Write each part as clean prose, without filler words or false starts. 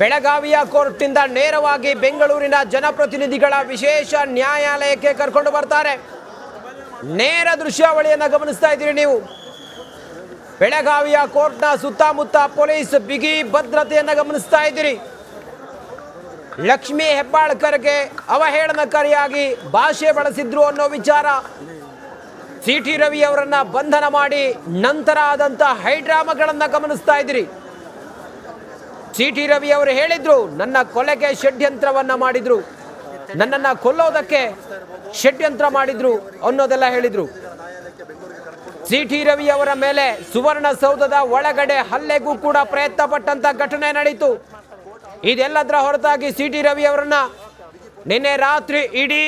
ಬೆಳಗಾವಿಯ ಕೋರ್ಟ್ನಿಂದ ನೇರವಾಗಿ ಬೆಂಗಳೂರಿನ ಜನಪ್ರತಿನಿಧಿಗಳ ವಿಶೇಷ ನ್ಯಾಯಾಲಯಕ್ಕೆ ಕರ್ಕೊಂಡು ಬರ್ತಾರೆ. ನೇರ ದೃಶ್ಯಾವಳಿಯನ್ನು ಗಮನಿಸ್ತಾ ಇದ್ದೀರಿ ನೀವು. ಬೆಳಗಾವಿಯ ಕೋರ್ಟ್ನ ಸುತ್ತಮುತ್ತ ಪೊಲೀಸ್ ಬಿಗಿ ಭದ್ರತೆಯನ್ನು ಗಮನಿಸ್ತಾ ಇದ್ದೀರಿ. ಲಕ್ಷ್ಮೀ ಹೆಬ್ಬಾಳ್ಕರ್ಗೆ ಅವಹೇಳನಕಾರಿಯಾಗಿ ಭಾಷೆ ಬಳಸಿದ್ರು ಅನ್ನೋ ವಿಚಾರ, ಸಿ.ಟಿ. ರವಿ ಅವರನ್ನ ಬಂಧನ ಮಾಡಿ ನಂತರ ಆದಂತ ಹೈಡ್ರಾಮಾಗಳನ್ನು ಗಮನಿಸ್ತಾ ಇದ್ದೀರಿ. ಸಿ.ಟಿ. ರವಿ ಅವರು ಹೇಳಿದ್ರು, ನನ್ನ ಕೊಲೆಗೆ ಷಡ್ಯಂತ್ರವನ್ನ ಮಾಡಿದ್ರು, ನನ್ನನ್ನು ಕೊಲ್ಲೋದಕ್ಕೆ ಷಡ್ಯಂತ್ರ ಮಾಡಿದ್ರು ಅನ್ನೋದೆಲ್ಲ ಹೇಳಿದ್ರು. ಸಿ.ಟಿ. ರವಿ ಅವರ ಮೇಲೆ ಸುವರ್ಣಸೌಧದ ಒಳಗಡೆ ಹಲ್ಲೆಗೂ ಕೂಡ ಪ್ರಯತ್ನ ಪಟ್ಟಂತ ಘಟನೆ ನಡೆಯಿತು. ಇದೆಲ್ಲದರ ಹೊರತಾಗಿ ಸಿ.ಟಿ. ರವಿ ಅವರನ್ನ ನಿನ್ನೆ ರಾತ್ರಿ ಇಡೀ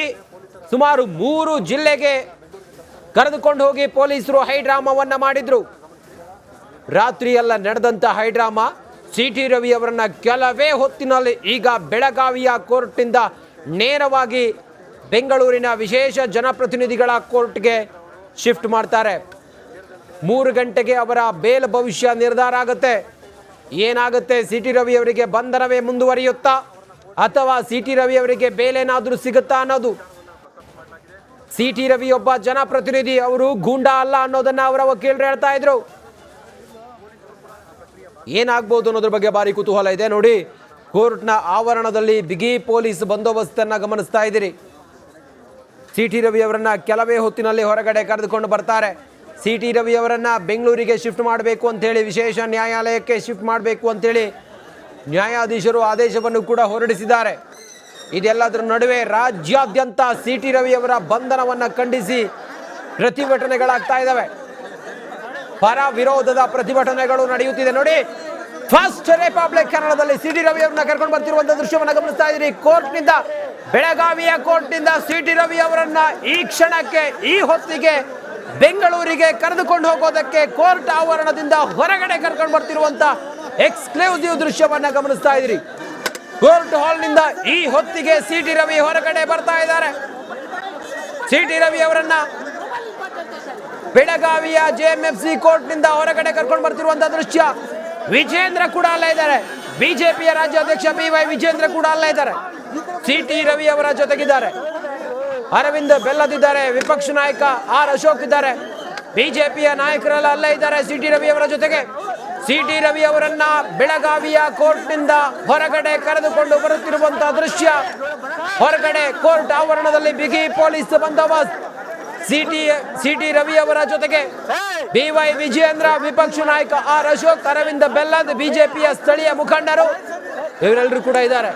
ಸುಮಾರು 3 ಜಿಲ್ಲೆಗೆ ಕರೆದುಕೊಂಡು ಹೋಗಿ ಪೊಲೀಸರು ಹೈಡ್ರಾಮಾವನ್ನ ಮಾಡಿದ್ರು. ರಾತ್ರಿ ಎಲ್ಲ ನಡೆದಂತ ಹೈಡ್ರಾಮಾ ಸಿ.ಟಿ. ರವಿ ಅವರನ್ನ ಕೆಲವೇ ಹೊತ್ತಿನಲ್ಲಿ ಈಗ ಬೆಳಗಾವಿಯ ಕೋರ್ಟ್ನಿಂದ ನೇರವಾಗಿ ಬೆಂಗಳೂರಿನ ವಿಶೇಷ ಜನಪ್ರತಿನಿಧಿಗಳ ಕೋರ್ಟ್ಗೆ ಶಿಫ್ಟ್ ಮಾಡ್ತಾರೆ. 3 ಗಂಟೆಗೆ ಅವರ ಬೇಲ್ ಭವಿಷ್ಯ ನಿರ್ಧಾರ ಆಗುತ್ತೆ. ಏನಾಗುತ್ತೆ, ಸಿ.ಟಿ. ರವಿ ಅವರಿಗೆ ಬಂಧನವೇ ಮುಂದುವರಿಯುತ್ತಾ ಅಥವಾ ಸಿ.ಟಿ. ರವಿ ಅವರಿಗೆ ಬೇಲೇನಾದರೂ ಸಿಗುತ್ತಾ ಅನ್ನೋದು. ಸಿ.ಟಿ. ರವಿ ಒಬ್ಬ ಜನಪ್ರತಿನಿಧಿ, ಅವರು ಗೂಂಡಾ ಅಲ್ಲ ಅನ್ನೋದನ್ನ ಅವರ ವಕೀಲರು ಹೇಳ್ತಾ ಇದ್ರು. ಏನಾಗ್ಬೋದು ಅನ್ನೋದ್ರ ಬಗ್ಗೆ ಭಾರಿ ಕುತೂಹಲ ಇದೆ. ನೋಡಿ, ಕೋರ್ಟ್ನ ಆವರಣದಲ್ಲಿ ಬಿಗಿ ಪೊಲೀಸ್ ಬಂದೋಬಸ್ತನ್ನ ಗಮನಿಸ್ತಾ ಇದ್ದೀರಿ. ಸಿ.ಟಿ. ರವಿ ಅವರನ್ನ ಕೆಲವೇ ಹೊತ್ತಿನಲ್ಲಿ ಹೊರಗಡೆ ಕರೆದುಕೊಂಡು ಬರ್ತಾರೆ. ಸಿ.ಟಿ. ರವಿ ಅವರನ್ನ ಬೆಂಗಳೂರಿಗೆ ಶಿಫ್ಟ್ ಮಾಡಬೇಕು ಅಂತೇಳಿ, ವಿಶೇಷ ನ್ಯಾಯಾಲಯಕ್ಕೆ ಶಿಫ್ಟ್ ಮಾಡಬೇಕು ಅಂತೇಳಿ ನ್ಯಾಯಾಧೀಶರು ಆದೇಶವನ್ನು ಕೂಡ ಹೊರಡಿಸಿದ್ದಾರೆ. ಇದೆಲ್ಲದರ ನಡುವೆ ರಾಜ್ಯಾದ್ಯಂತ ಸಿ.ಟಿ. ರವಿ ಅವರ ಬಂಧನವನ್ನು ಖಂಡಿಸಿ ಪ್ರತಿಭಟನೆಗಳಾಗ್ತಾ ಇದ್ದಾವೆ. ಪರ ವಿರೋಧದ ಪ್ರತಿಭಟನೆಗಳು ನಡೆಯುತ್ತಿದೆ. ನೋಡಿ, ಫಸ್ಟ್ ರಿಪಬ್ಲಿಕ್ ಕನ್ನಡದಲ್ಲಿ ಸಿ.ಟಿ. ರವಿ ಅವರನ್ನ ಕರ್ಕೊಂಡು ಬರ್ತಿರುವಂತಹ ದೃಶ್ಯವನ್ನು ಗಮನಿಸ್ತಾ ಇದ್ದೀರಿ. ಕೋರ್ಟ್ನಿಂದ, ಬೆಳಗಾವಿಯ ಕೋರ್ಟ್ನಿಂದ ಸಿ.ಟಿ. ರವಿ ಅವರನ್ನ ಈ ಕ್ಷಣಕ್ಕೆ, ಈ ಹೊತ್ತಿಗೆ ಬೆಂಗಳೂರಿಗೆ ಕರೆದುಕೊಂಡು ಹೋಗೋದಕ್ಕೆ ಕೋರ್ಟ್ ಆವರಣದಿಂದ ಹೊರಗಡೆ ಕರ್ಕೊಂಡು ಬರ್ತಿರುವಂತ ಎಕ್ಸ್ಕ್ಲೂಸಿವ್ ದೃಶ್ಯವನ್ನ ಗಮನಿಸ್ತಾ ಇದ್ದೀರಿ. ಕೋರ್ಟ್ ಹಾಲ್ನಿಂದ ಈ ಹೊತ್ತಿಗೆ ಸಿ.ಟಿ. ರವಿ ಹೊರಗಡೆ ಬರ್ತಾ ಇದ್ದಾರೆ. ಸಿ.ಟಿ. ರವಿ ಅವರನ್ನ ಬೆಳಗಾವಿಯ ಜೆಎಂಎಫ್ಸಿ ಕೋರ್ಟ್ನಿಂದ ಹೊರಗಡೆ ಕರ್ಕೊಂಡು ಬರ್ತಿರುವಂತಹ ದೃಶ್ಯ. ವಿಜೇಂದ್ರ ಕೂಡ ಅಲ್ಲೇ ಇದ್ದಾರೆ. ಬಿಜೆಪಿಯ ರಾಜ್ಯಾಧ್ಯಕ್ಷ BY ವಿಜೇಂದ್ರ ಕೂಡ ಅಲ್ಲೇ ಇದ್ದಾರೆ. ಸಿ.ಟಿ. ರವಿ ಅವರ ಜೊತೆಗಿದ್ದಾರೆ. ಅರವಿಂದ್ ಬೆಲ್ಲದಿದ್ದಾರೆ, ವಿಪಕ್ಷ ನಾಯಕ R ಅಶೋಕ್ ಇದ್ದಾರೆ, ಬಿಜೆಪಿಯ ನಾಯಕರೆಲ್ಲ ಅಲ್ಲೇ ಇದ್ದಾರೆ ಸಿ.ಟಿ. ರವಿ ಅವರ ಜೊತೆಗೆ. ಸಿ.ಟಿ. ರವಿ ಅವರನ್ನ ಬೆಳಗಾವಿಯ ಕೋರ್ಟ್ನಿಂದ ಹೊರಗಡೆ ಕರೆದುಕೊಂಡು ಬರುತ್ತಿರುವಂತಹ ದೃಶ್ಯ. ಹೊರಗಡೆ ಕೋರ್ಟ್ ಆವರಣದಲ್ಲಿ ಬಿಗಿ ಪೊಲೀಸ್ ಬಂದೋಬಸ್ತ್. ಸಿ.ಟಿ. ರವಿ ಅವರ ಜೊತೆಗೆ BY ವಿಜೇಂದ್ರ, ವಿಪಕ್ಷ ನಾಯಕ R ಅಶೋಕ್, ಅರವಿಂದ್ ಬೆಲ್ಲದ್, ಬಿಜೆಪಿಯ ಸ್ಥಳೀಯ ಮುಖಂಡರು ಇವರೆಲ್ಲರೂ ಕೂಡ ಇದ್ದಾರೆ.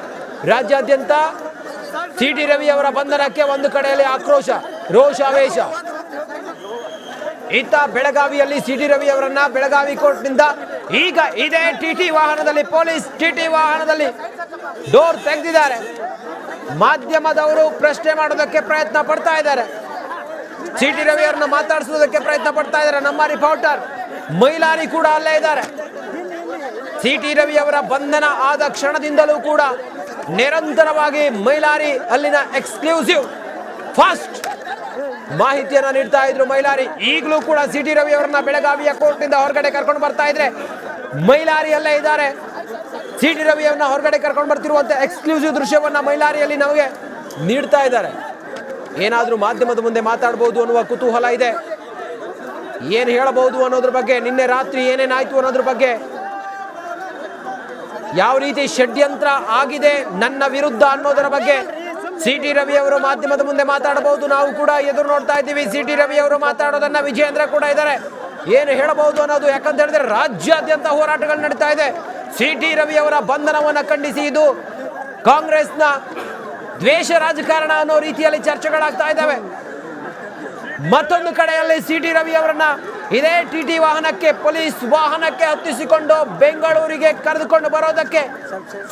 ರಾಜ್ಯಾದ್ಯಂತ ಸಿ.ಟಿ. ರವಿ ಅವರ ಬಂಧನಕ್ಕೆ ಒಂದು ಕಡೆಯಲ್ಲಿ ಆಕ್ರೋಶ, ರೋಷಾವೇಶ. ಇತ್ತ ಬೆಳಗಾವಿಯಲ್ಲಿ ಸಿ.ಟಿ. ರವಿ ಅವರನ್ನ ಬೆಳಗಾವಿ ಕೋರ್ಟ್ನಿಂದ ಈಗ ಇದೇ ಟಿ.ಟಿ. ವಾಹನದಲ್ಲಿ, ಪೊಲೀಸ್ ಟಿ.ಟಿ. ವಾಹನದಲ್ಲಿ ಡೋರ್ ತೆಗೆದಿದ್ದಾರೆ. ಮಾಧ್ಯಮದವರು ಪ್ರಶ್ನೆ ಮಾಡೋದಕ್ಕೆ ಪ್ರಯತ್ನ ಪಡ್ತಾ ಇದ್ದಾರೆ. ಸಿ.ಟಿ. ರವಿ ಅವರನ್ನ ಮಾತಾಡಿಸೋದಕ್ಕೆ ಪ್ರಯತ್ನ ಪಡ್ತಾ ಇದ್ದಾರೆ. ನಮ್ಮ ರಿಪೋರ್ಟರ್ ಮೈಲಾರಿ ಕೂಡ ಅಲ್ಲೇ ಇದ್ದಾರೆ. ಸಿ.ಟಿ. ರವಿ ಅವರ ಬಂಧನ ಆದ ಕ್ಷಣದಿಂದಲೂ ಕೂಡ ನಿರಂತರವಾಗಿ ಮೈಲಾರಿ ಅಲ್ಲಿನ ಎಕ್ಸ್ಕ್ಲೂಸಿವ್ ಫಾಸ್ಟ್ ಮಾಹಿತಿಯನ್ನ ನೀಡ್ತಾ ಇದ್ರು ಮೈಲಾರಿ. ಈಗಲೂ ಕೂಡ ಸಿ.ಟಿ. ರವಿ ಅವರನ್ನ ಬೆಳಗಾವಿಯ ಕೋರ್ಟ್ನಿಂದ ಹೊರಗಡೆ ಕರ್ಕೊಂಡು ಬರ್ತಾ ಇದ್ರೆ ಮೈಲಾರಿಯಲ್ಲೇ ಇದ್ದಾರೆ. ಸಿ.ಟಿ. ರವಿ ಅವರನ್ನ ಹೊರಗಡೆ ಕರ್ಕೊಂಡು ಬರ್ತಿರುವಂತ ಎಕ್ಸ್ಕ್ಲೂಸಿವ್ ದೃಶ್ಯವನ್ನ ಮೈಲಾರಿಯಲ್ಲಿ ನಮಗೆ ನೀಡ್ತಾ ಇದ್ದಾರೆ. ಏನಾದ್ರೂ ಮಾಧ್ಯಮದ ಮುಂದೆ ಮಾತಾಡಬಹುದು ಅನ್ನುವ ಕುತೂಹಲ ಇದೆ. ಏನು ಹೇಳಬಹುದು ಅನ್ನೋದ್ರ ಬಗ್ಗೆ, ನಿನ್ನೆ ರಾತ್ರಿ ಏನೇನಾಯ್ತು ಅನ್ನೋದ್ರ ಬಗ್ಗೆ, ಯಾವ ರೀತಿ ಷಡ್ಯಂತ್ರ ಆಗಿದೆ ನನ್ನ ವಿರುದ್ಧ ಅನ್ನೋದರ ಬಗ್ಗೆ ಸಿ.ಟಿ. ರವಿ ಅವರು ಮಾಧ್ಯಮದ ಮುಂದೆ ಮಾತಾಡಬಹುದು. ನಾವು ಕೂಡ ಎದುರು ನೋಡ್ತಾ ಇದ್ದೀವಿ ಸಿ.ಟಿ. ರವಿ ಅವರು ಮಾತಾಡೋದನ್ನ. ವಿಜೇಂದ್ರ ಕೂಡ ಇದ್ದಾರೆ. ಏನು ಹೇಳಬಹುದು ಅನ್ನೋದು, ಯಾಕಂತ ಹೇಳಿದ್ರೆ ರಾಜ್ಯಾದ್ಯಂತ ಹೋರಾಟಗಳು ನಡೀತಾ ಇದೆ. ಸಿ.ಟಿ. ರವಿ ಅವರ ಬಂಧನವನ್ನ ಖಂಡಿಸಿ ಇದು ಕಾಂಗ್ರೆಸ್ನ ದ್ವೇಷ ರಾಜಕಾರಣ ಅನ್ನೋ ರೀತಿಯಲ್ಲಿ ಚರ್ಚೆಗಳಾಗ್ತಾ ಇದ್ದಾವೆ. ಮತ್ತೊಂದು ಕಡೆಯಲ್ಲಿ ಸಿ.ಟಿ. ರವಿ ಅವರನ್ನ ಇದೇ ಟಿ.ಟಿ. ವಾಹನಕ್ಕೆ, ಪೊಲೀಸ್ ವಾಹನಕ್ಕೆ ಹತ್ತಿಸಿಕೊಂಡು ಬೆಂಗಳೂರಿಗೆ ಕರೆದುಕೊಂಡು ಬರೋದಕ್ಕೆ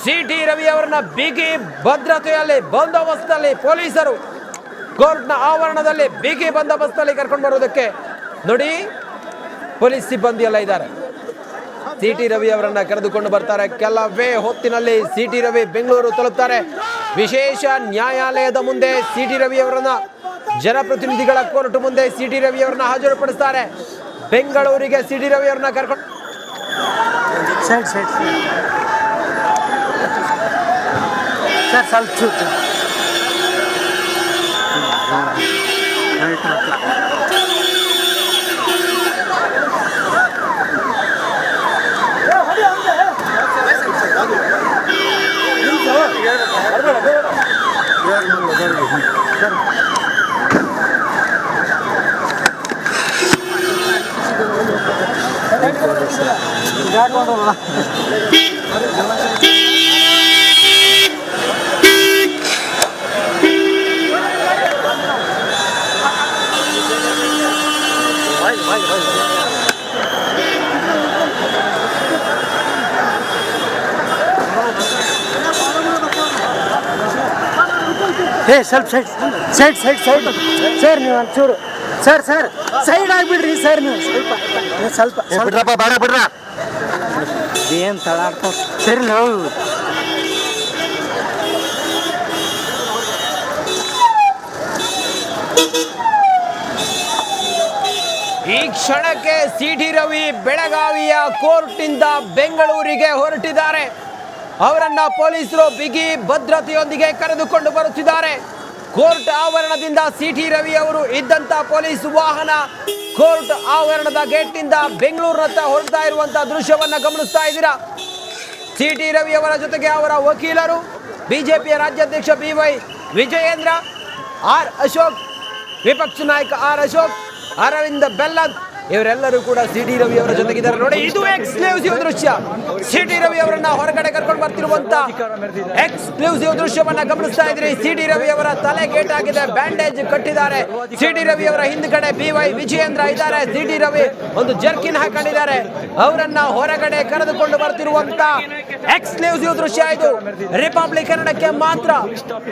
ಸಿ.ಟಿ. ರವಿ ಅವರನ್ನ ಬಿಗಿ ಭದ್ರತೆಯಲ್ಲಿ, ಬಂದೋಬಸ್ತಲ್ಲಿ ಪೊಲೀಸರು ಕೋರ್ಟ್ನ ಆವರಣದಲ್ಲಿ ಬಿಗಿ ಬಂದೋಬಸ್ತಲ್ಲಿ ಕರ್ಕೊಂಡು ಬರೋದಕ್ಕೆ ನೋಡಿ ಪೊಲೀಸ್ ಸಿಬ್ಬಂದಿ ಎಲ್ಲ ಇದ್ದಾರೆ. ಸಿ.ಟಿ. ರವಿ ಅವರನ್ನ ಕರೆದುಕೊಂಡು ಬರ್ತಾರೆ. ಕೆಲವೇ ಹೊತ್ತಿನಲ್ಲಿ ಸಿ.ಟಿ. ರವಿ ಬೆಂಗಳೂರು ತಲುಪ್ತಾರೆ. ವಿಶೇಷ ನ್ಯಾಯಾಲಯದ ಮುಂದೆ ಸಿ.ಟಿ. ರವಿ ಅವರನ್ನ, ಜನಪ್ರತಿನಿಧಿಗಳ ಕೋರ್ಟ್ ಮುಂದೆ ಸಿ.ಟಿ. ರವಿ ಅವರನ್ನ ಹಾಜರುಪಡಿಸ್ತಾರೆ. ಬೆಂಗಳೂರಿಗೆ ಸಿ.ಟಿ. ರವಿ ಅವರನ್ನ ಕರ್ಕೊಂಡು ಸರ್ ಸ್ವಲ್ಪ ಚೂರು ಏ ಸ್ವಲ್ಪ ಸೈಡ್ ಸರ್ ನೀವು ಒಂಚೂರು ಸರ್ ಸೈಡ್ ಆಗಿಬಿಡ್ರಿ ಸರ್ ನೀವು ಸ್ವಲ್ಪ ಬಿಡ್ರಪ್ಪ ಬೇಡ ಬಿಡ್ರ ಏನು ತಳಾಡ್ತಾವ ಸರಿ ನಾವು ಈ ಕ್ಷಣಕ್ಕೆ ಸಿಟಿ ರವಿ ಬೆಳಗಾವಿಯ ಕೋರ್ಟ್ನಿಂದ ಬೆಂಗಳೂರಿಗೆ ಹೊರಟಿದ್ದಾರೆ. ಅವರನ್ನ ಪೊಲೀಸರು ಬಿಗಿ ಭದ್ರತೆಯೊಂದಿಗೆ ಕರೆದುಕೊಂಡು ಬರುತ್ತಿದ್ದಾರೆ. ಕೋರ್ಟ್ ಆವರಣದಿಂದ ಸಿಟಿ ರವಿ ಅವರು ಇದ್ದಂತ ಪೊಲೀಸ್ ವಾಹನ ಕೋರ್ಟ್ ಆವರಣದ ಗೇಟ್ನಿಂದ ಬೆಂಗಳೂರಿನತ್ತ ಹೊರಡ್ತಾ ಇರುವಂತಹ ದೃಶ್ಯವನ್ನ ಗಮನಿಸ್ತಾ ಇದ್ದೀರಾ. ಸಿಟಿ ರವಿ ಅವರ ಜೊತೆಗೆ ಅವರ ವಕೀಲರು, ಬಿಜೆಪಿಯ ರಾಜ್ಯಾಧ್ಯಕ್ಷ BY ವಿಜಯೇಂದ್ರ, ಆರ್ ಅಶೋಕ್, ವಿಪಕ್ಷ ನಾಯಕ ಆರ್ ಅಶೋಕ್, ಅರವಿಂದ್ ಬೆಲ್ಲದ್ ಇವರೆಲ್ಲರೂ ಕೂಡ ಸಿಟಿ ರವಿ ಅವರ ಜೊತೆಗಿದ್ದಾರೆ. ನೋಡಿ, ಇದು ಎಕ್ಸ್ಕ್ಲೂಸಿವ್ ದೃಶ್ಯ. ಸಿಟಿ ರವಿ ಅವರನ್ನ ಹೊರಗಡೆ ಕರ್ಕೊಂಡು ಬರ್ತಿರುವಂತ ಎಕ್ಸ್ಕ್ಲೂಸಿವ್ ದೃಶ್ಯವನ್ನ ಗಮನಿಸ್ತಾ ಇದ್ರಿ. ಸಿಟಿ ರವಿ ಅವರ ತಲೆ ಗೇಟ್ ಆಗಿದೆ, ಬ್ಯಾಂಡೇಜ್ ಕಟ್ಟಿದ್ದಾರೆ. ಸಿಟಿ ರವಿ ಅವರ ಹಿಂದ್ಗಡೆ BY ವಿಜಯೇಂದ್ರ ಇದ್ದಾರೆ. ಸಿಟಿ ರವಿ ಒಂದು ಜರ್ಕಿನ್ ಹಾಕೊಂಡಿದ್ದಾರೆ. ಅವರನ್ನ ಹೊರಗಡೆ ಕರೆದುಕೊಂಡು ಬರ್ತಿರುವಂತ ಎಕ್ಸ್ಕ್ಲೂಸಿವ್ ದೃಶ್ಯ ಇದು. ರಿಪಬ್ಲಿಕ್ ಕನ್ನಡಕ್ಕೆ ಮಾತ್ರ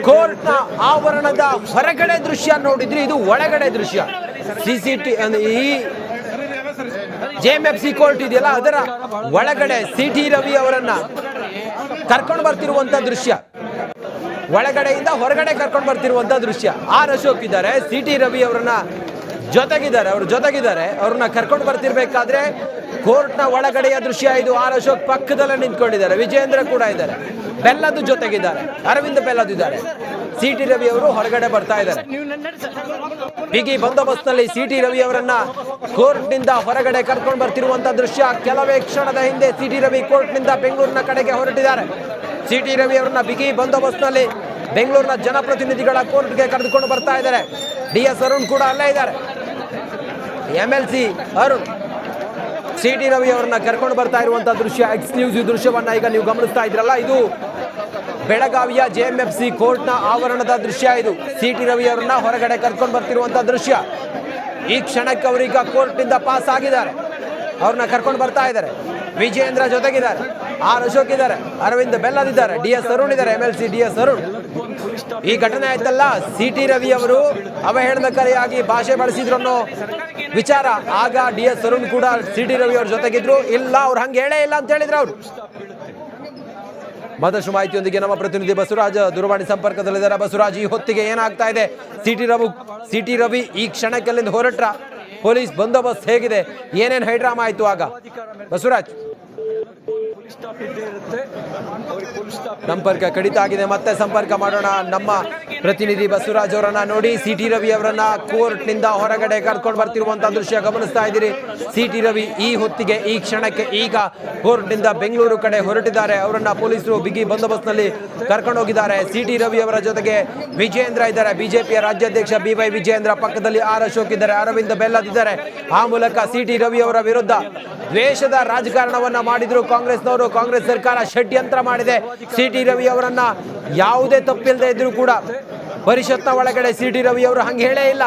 ಕೋರ್ಟ್ ನ ಆವರಣದ ಹೊರಗಡೆ ದೃಶ್ಯ ನೋಡಿದ್ರಿ, ಇದು ಒಳಗಡೆ ದೃಶ್ಯ. ಈ JMFC ಕೋರ್ಟ್ ಇದೆಯಲ್ಲ, ಅದರ ಒಳಗಡೆ ಸಿಟಿ ರವಿ ಅವರನ್ನ ಕರ್ಕೊಂಡು ಬರ್ತಿರುವಂತ ದೃಶ್ಯ, ಒಳಗಡೆಯಿಂದ ಹೊರಗಡೆ ಕರ್ಕೊಂಡು ಬರ್ತಿರುವಂತ ದೃಶ್ಯ. ಆರ್ ಅಶೋಕ್ ಇದ್ದಾರೆ, ಸಿಟಿ ರವಿ ಅವರನ್ನ ಜೊತೆಗಿದ್ದಾರೆ, ಅವ್ರನ್ನ ಕರ್ಕೊಂಡು ಬರ್ತಿರ್ಬೇಕಾದ್ರೆ ಕೋರ್ಟ್ನ ಒಳಗಡೆಯ ದೃಶ್ಯ ಇದು. ಆರ್ ಅಶೋಕ್ ಪಕ್ಕದಲ್ಲೇ ನಿಂತ್ಕೊಂಡಿದ್ದಾರೆ, ವಿಜಯೇಂದ್ರ ಕೂಡ ಇದ್ದಾರೆ, ಬೆಲ್ಲದ್ ಜೊತೆಗಿದ್ದಾರೆ, ಅರವಿಂದ್ ಬೆಲ್ಲದ್ ಇದ್ದಾರೆ. ಸಿಟಿ ರವಿ ಅವರು ಹೊರಗಡೆ ಬರ್ತಾ ಇದ್ದಾರೆ. ಬಿಗಿ ಬಂದೋಬಸ್ತ್ನಲ್ಲಿ ಸಿಟಿ ರವಿ ಅವರನ್ನ ಕೋರ್ಟ್ನಿಂದ ಹೊರಗಡೆ ಕರ್ಕೊಂಡು ಬರ್ತಿರುವಂತ ದೃಶ್ಯ. ಕೆಲವೇ ಕ್ಷಣದ ಹಿಂದೆ ಸಿಟಿ ರವಿ ಕೋರ್ಟ್ನಿಂದ ಬೆಂಗಳೂರಿನ ಕಡೆಗೆ ಹೊರಟಿದ್ದಾರೆ. ಸಿಟಿ ರವಿ ಅವರನ್ನ ಬಿಗಿ ಬಂದೋಬಸ್ತ್ನಲ್ಲಿ ಬೆಂಗಳೂರಿನ ಜನಪ್ರತಿನಿಧಿಗಳ ಕೋರ್ಟ್ಗೆ ಕರೆದುಕೊಂಡು ಬರ್ತಾ ಇದ್ದಾರೆ. DS ಅರುಣ್ ಕೂಡ ಅಲ್ಲೇ ಇದ್ದಾರೆ, MLC ಅರುಣ್. ಸಿಟಿ ರವಿ ಅವರನ್ನ ಕರ್ಕೊಂಡು ಬರ್ತಾ ಇರುವಂತಹ ದೃಶ್ಯ, ಎಕ್ಸ್ಕ್ಲೂಸಿವ್ ದೃಶ್ಯವನ್ನ ಈಗ ನೀವು ಗಮನಿಸ್ತಾ ಇದ್ರಲ್ಲ, ಇದು ಬೆಳಗಾವಿಯ JMFC ಕೋರ್ಟ್ನ ಆವರಣದ ದೃಶ್ಯ. ಇದು ಸಿಟಿ ರವಿ ಅವರನ್ನ ಹೊರಗಡೆ ಕರ್ಕೊಂಡು ಬರ್ತಿರುವಂತಹ ದೃಶ್ಯ. ಈ ಕ್ಷಣಕ್ಕೆ ಅವರೀಗ ಕೋರ್ಟ್ನಿಂದ ಪಾಸ್ ಆಗಿದ್ದಾರೆ, ಅವ್ರನ್ನ ಕರ್ಕೊಂಡು ಬರ್ತಾ ಇದ್ದಾರೆ. ವಿಜಯೇಂದ್ರ ಜೊತೆಗಿದ್ದಾರೆ, ಆರ್ ಅಶೋಕ್ ಇದ್ದಾರೆ, ಅರವಿಂದ್ ಬೆಲ್ಲದ್ ಇದ್ದಾರೆ, DS ಅರುಣ್ ಇದ್ದಾರೆ, MLC DS ಅರುಣ್. ಈ ಘಟನೆ ಆಯ್ತಲ್ಲ, ಸಿಟಿ ರವಿ ಅವರು ಅವಹೇಳನಕಾರಿಯಾಗಿ ಭಾಷೆ ಬಳಸಿದ್ರು ಅನ್ನೋ ವಿಚಾರ, ಆಗ DS ಅರುಣ್ ಕೂಡ ಸಿಟಿ ರವಿ ಅವ್ರ ಜೊತೆಗಿದ್ರು. ಇಲ್ಲ, ಅವ್ರು ಹಂಗೆ ಹೇಳೇ ಇಲ್ಲ ಅಂತ ಹೇಳಿದ್ರು ಅವರು. ಮತ್ತಷ್ಟು ಮಾಹಿತಿಯೊಂದಿಗೆ ನಮ್ಮ ಪ್ರತಿನಿಧಿ ಬಸವರಾಜ್ ದೂರವಾಣಿ ಸಂಪರ್ಕದಲ್ಲಿದ್ದಾರೆ. ಬಸವರಾಜ್, ಈ ಹೊತ್ತಿಗೆ ಏನಾಗ್ತಾ ಇದೆ? ಸಿಟಿ ರವಿ ಈ ಕ್ಷಣಕ್ಕೆಲ್ಲಿಂದ ಹೊರಟ್ರ? ಪೊಲೀಸ್ ಬಂದೋಬಸ್ತ್ ಹೇಗಿದೆ? ಏನೇನು ಹೈಡ್ರಾಮಾ ಆಯ್ತು ಆಗ? ಬಸವರಾಜ್, ಸಂಪರ್ಕ ಕಡಿತ ಆಗಿದೆ, ಮತ್ತೆ ಸಂಪರ್ಕ ಮಾಡೋಣ. ನಮ್ಮ ಪ್ರತಿನಿಧಿ ಬಸವರಾಜ್ ಅವರನ್ನ ನೋಡಿ, ಸಿಟಿ ರವಿ ಅವರನ್ನ ಕೋರ್ಟ್ನಿಂದ ಹೊರಗಡೆ ಕರ್ಕೊಂಡು ಬರ್ತಿರುವಂತಹ ದೃಶ್ಯ ಗಮನಿಸ್ತಾ ಇದ್ದೀರಿ. ಸಿಟಿ ರವಿ ಈ ಹೊತ್ತಿಗೆ, ಈ ಕ್ಷಣಕ್ಕೆ ಈಗ ಕೋರ್ಟ್ನಿಂದ ಬೆಂಗಳೂರು ಕಡೆ ಹೊರಟಿದ್ದಾರೆ. ಅವರನ್ನ ಪೊಲೀಸರು ಬಿಗಿ ಬಂದೋಬಸ್ತ್ನಲ್ಲಿ ಕರ್ಕೊಂಡು ಹೋಗಿದ್ದಾರೆ. ಸಿಟಿ ರವಿ ಅವರ ಜೊತೆಗೆ ವಿಜಯೇಂದ್ರ ಇದ್ದಾರೆ, ಬಿಜೆಪಿಯ ರಾಜ್ಯಾಧ್ಯಕ್ಷ BY ವಿಜಯೇಂದ್ರ, ಪಕ್ಕದಲ್ಲಿ ಆರ್ ಅಶೋಕ್ ಇದ್ದಾರೆ, ಅರವಿಂದ್ ಬೆಲ್ಲದ್ ಇದ್ದಾರೆ. ಆ ಮೂಲಕ ಸಿಟಿ ರವಿ ಅವರ ವಿರುದ್ಧ ದ್ವೇಷದ ರಾಜಕಾರಣವನ್ನ ಮಾಡಿದ್ರು ಕಾಂಗ್ರೆಸ್ನವರು. ಕಾಂಗ್ರೆಸ್ ಸರ್ಕಾರ ಷಡ್ಯಂತ್ರ ಮಾಡಿದೆ. ಸಿಟಿ ರವಿ ಅವರನ್ನ ಯಾವುದೇ ತಪ್ಪಿಲ್ಲದೆ ಇದ್ರೂ ಕೂಡ ಪರಿಷತ್ನ ಒಳಗಡೆ ಸಿಟಿ ರವಿ ಅವರು ಹಂಗೆ ಹೇಳೇ ಇಲ್ಲ.